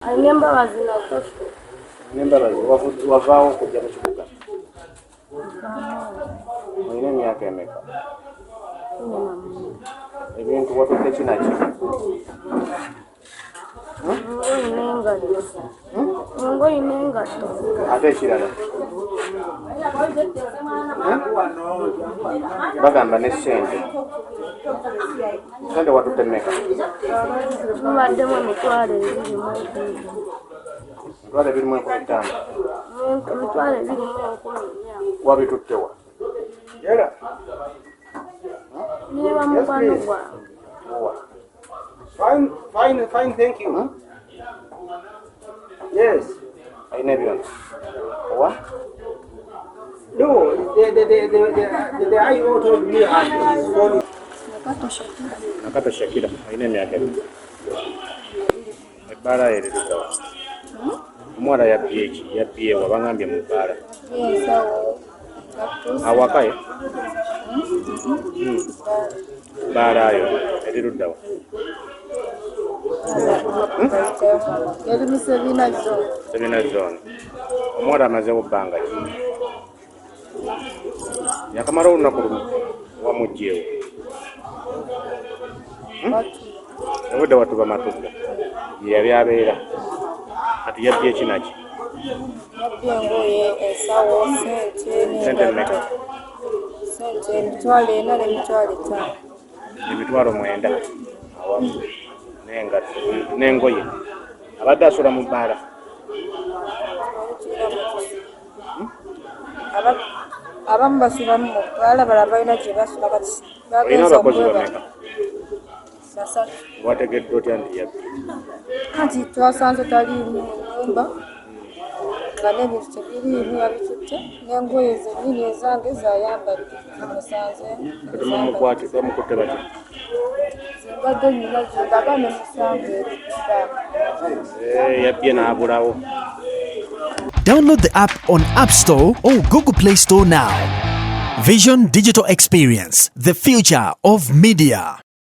Anembabazi nakosho. Anembabazi wavaawo kujja mu kibuga. Olina emyaka emeka? Ebintu watudde kinaki? Ngoyi n'engatto. Ate ekirala? Bagamba ne ssente. Ssente watudde mmeka? Mubaddemu emitwalo 2,5. Emitwalo 2,500. Emitwalo 2,500. Wabitutte wa? Niba mukwano gwange. Fine, thank you. Yes. Ayina ebyona? Owa? No, the IO told me his phone. Nakato Shakira, ayina emyaka ebiri. Ebbaala eriruddawa? Omuwala yabbye eki? Yabbye wa? Bangambye mu bbaala. Awaka ye? Bbaala yo eriruddawa? Yali mu Sabina Zone. Sabina Zone. Omuwala amazeewo bbanga ki? Yakamala olunaku lumu wamuggyeewo? Obudde watuba matugga ye yali abeera kati yabbye kinaki? Yabbye engoye, ensawo, Sente mmeka? Sente emitwalo 4 n'emitwalo 5. Emitwalo 9 awamu n'engatto n'engoye. Abadde asula mu bbaala? Abamu basula mu bbaala, abalala balina gye basula kati. Olina abakozi bameka? 3. Wategedde otya nti yabbye? Kati twasanze taliimu nnyumba nga n'ebintu tebiriimu, yabitutte n'engoye zennyini ezange zayambadde zimusanze. Bamukutte batya? Zimbadde nnyina zindaga ne musange Yabbye n'abulawo. Download the app on App Store or Google Play Store now. Vision Digital Experience, the future of media.